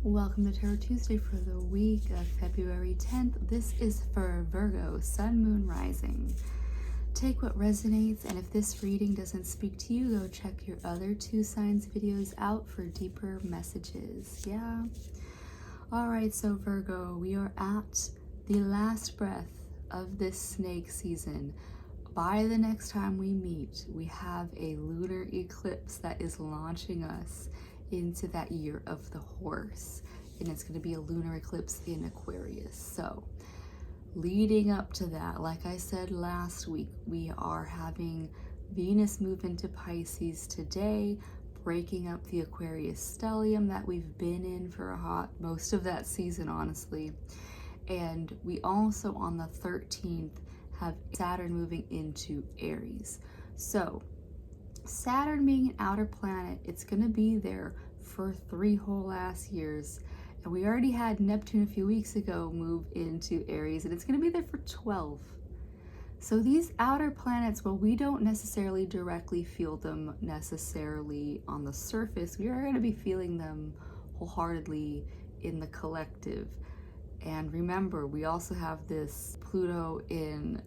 Welcome to Tarot Tuesday for the week of February 10th. This is for Virgo, Sun, Moon, Rising. Take what resonates, and if this reading doesn't speak to you, go check your other two signs videos out for deeper messages. Yeah. Alright, so Virgo, we are at the last breath of this snake season. By the next time we meet, we have a lunar eclipse that is launching us into that year of the horse, and it's going to be a lunar eclipse in Aquarius. So leading up to that, like I said last week, we are having Venus move into Pisces today, breaking up the Aquarius stellium that we've been in for most of that season, honestly. And we also on the 13th have Saturn moving into Aries. So Saturn being an outer planet, it's going to be there for 3 whole ass years. And we already had Neptune a few weeks ago move into Aries, and it's going to be there for 12. So these outer planets, well, we don't necessarily directly feel them necessarily on the surface. We are going to be feeling them wholeheartedly in the collective. And remember, we also have this Pluto in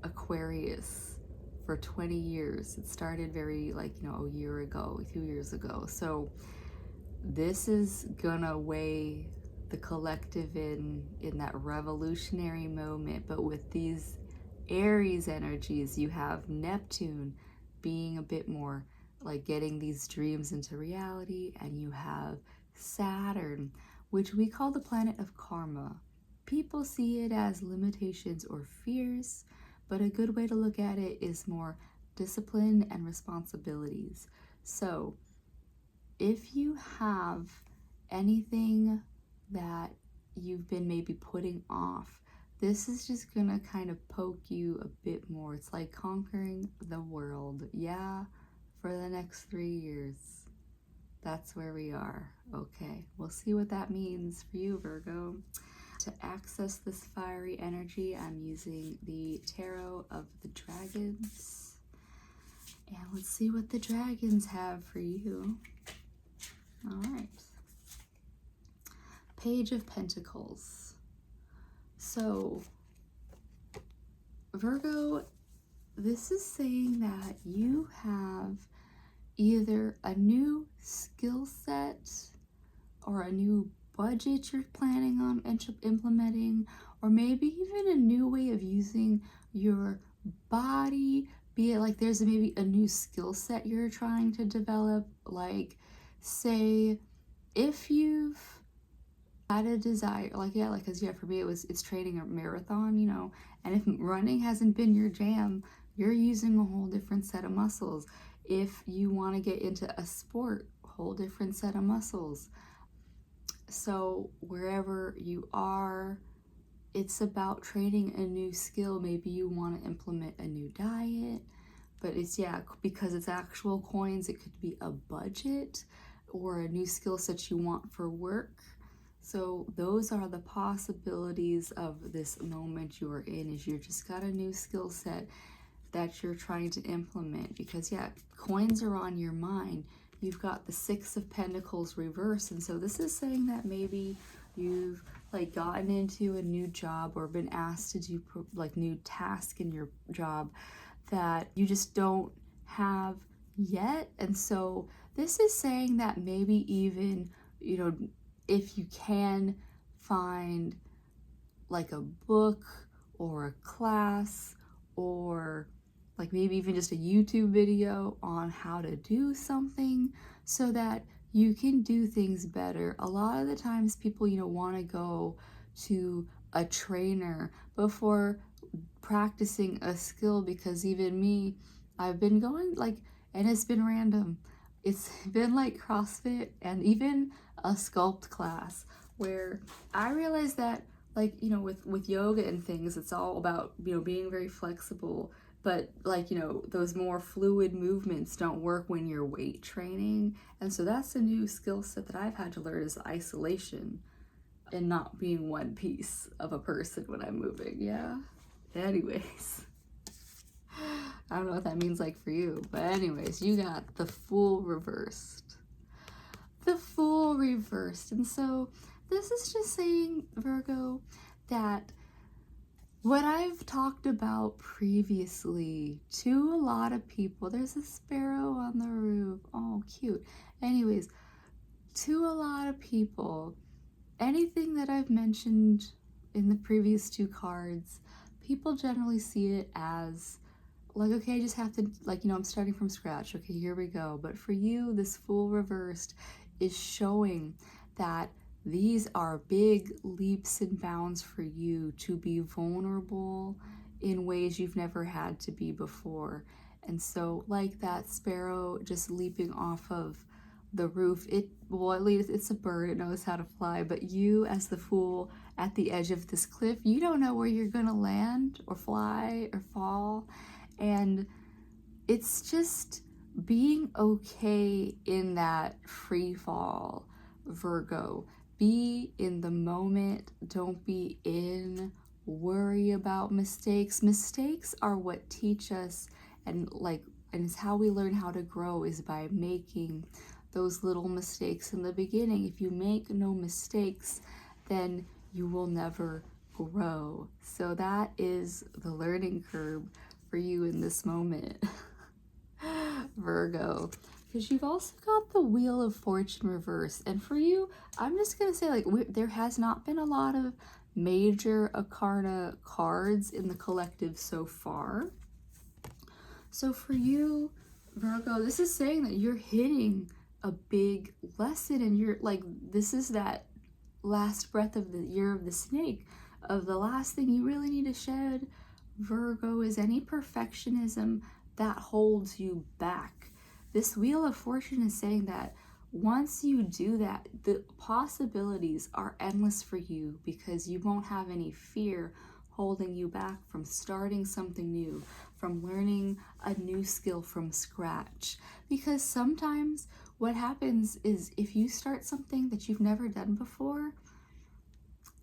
Aquarius for 20 years. It started very a year ago, 2 years ago. So this is gonna weigh the collective in that revolutionary moment. But with these Aries energies, you have Neptune being a bit more like getting these dreams into reality, and you have Saturn, which we call the planet of karma. People see it as limitations or fears, but a good way to look at it is more discipline and responsibilities. So if you have anything that you've been maybe putting off, this is just gonna kind of poke you a bit more. It's like conquering the world. Yeah, for the next 3 years. That's where we are. Okay, we'll see what that means for you, Virgo. To access this fiery energy, I'm using the Tarot of the Dragons. And let's see what the dragons have for you. All right. Page of Pentacles. So, Virgo, this is saying that you have either a new skill set or a new budget you're planning on implementing, or maybe even a new way of using your body. Be it like there's maybe a new skill set you're trying to develop. Like, say if you've had a desire, because for me it's training a marathon, and if running hasn't been your jam, you're using a whole different set of muscles. If you want to get into a sport, whole different set of muscles. So wherever you are, it's about training a new skill. Maybe you want to implement a new diet, but because it's actual coins, it could be a budget or a new skill set you want for work. So those are the possibilities of this moment you are in, is you just got a new skill set that you're trying to implement, because coins are on your mind. You've got the 6 of Pentacles reversed, and so this is saying that maybe you've gotten into a new job or been asked to do new task in your job that you just don't have yet. And so this is saying that maybe even, if you can find a book or a class, or maybe even just a YouTube video on how to do something so that you can do things better. A lot of the times people, want to go to a trainer before practicing a skill, because even me, I've been going and it's been random. It's been CrossFit and even a sculpt class, where I realized that with yoga and things, it's all about, being very flexible. But those more fluid movements don't work when you're weight training. And so that's a new skill set that I've had to learn, is isolation and not being one piece of a person when I'm moving. Yeah. Anyways, I don't know what that means for you. But anyways, you got the Fool reversed. the Fool reversed. And so this is just saying, Virgo, that what I've talked about previously to a lot of people, there's a sparrow on the roof. Oh, cute. Anyways, to a lot of people, anything that I've mentioned in the previous two cards, people generally see it as like, okay, I just have to, like, I'm starting from scratch. Okay, here we go. But for you, this Fool reversed is showing that these are big leaps and bounds for you to be vulnerable in ways you've never had to be before. And so, like that sparrow just leaping off of the roof, well, at least it's a bird, it knows how to fly, but you as the Fool at the edge of this cliff, you don't know where you're gonna land or fly or fall. And it's just being okay in that free fall, Virgo. Be in the moment. Don't be in worry about mistakes. Mistakes are what teach us, and it's how we learn how to grow, is by making those little mistakes in the beginning. If you make no mistakes, then you will never grow. So that is the learning curve for you in this moment, Virgo. Because you've also got the Wheel of Fortune reversed. And for you, I'm just going to say, like, there has not been a lot of major arcana cards in the collective so far. So for you, Virgo, this is saying that you're hitting a big lesson, and you're like, this is that last breath of the year of the snake, of the last thing you really need to shed, Virgo, is any perfectionism that holds you back. This Wheel of Fortune is saying that once you do that, the possibilities are endless for you, because you won't have any fear holding you back from starting something new, from learning a new skill from scratch. Because sometimes what happens is, if you start something that you've never done before,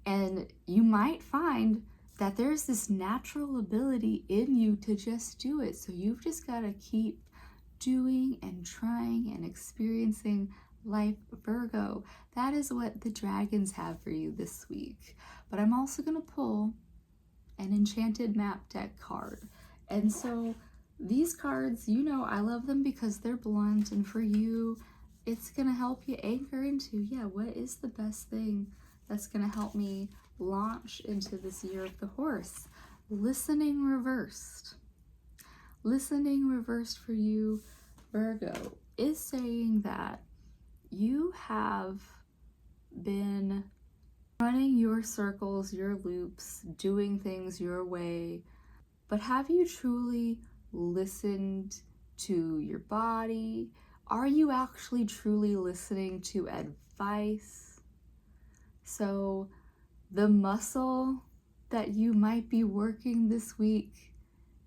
and you might find that there's this natural ability in you to just do it. So you've just got to keep doing and trying and experiencing life, Virgo. That is what the dragons have for you this week. But I'm also going to pull an Enchanted map deck card. And so these cards, I love them because they're blunt. And for you, it's going to help you anchor into, what is the best thing that's going to help me launch into this year of the horse? Listening reversed. Listening reversed for you, Virgo, is saying that you have been running your circles, your loops, doing things your way, but have you truly listened to your body? Are you actually truly listening to advice? So the muscle that you might be working this week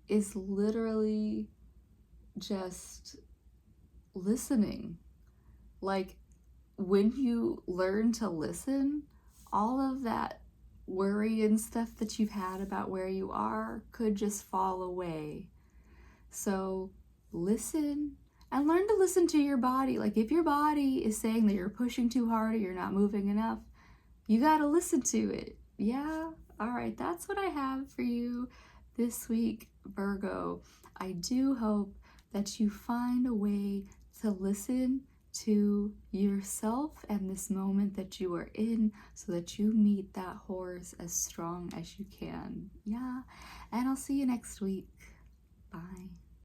is literally just listening. Like, when you learn to listen, all of that worry and stuff that you've had about where you are could just fall away. So listen, and learn to listen to your body. Like, if your body is saying that you're pushing too hard or you're not moving enough, you gotta listen to it. Yeah? All right, that's what I have for you this week, Virgo. I do hope that you find a way to listen to yourself and this moment that you are in, so that you meet that horse as strong as you can. Yeah, and I'll see you next week. Bye.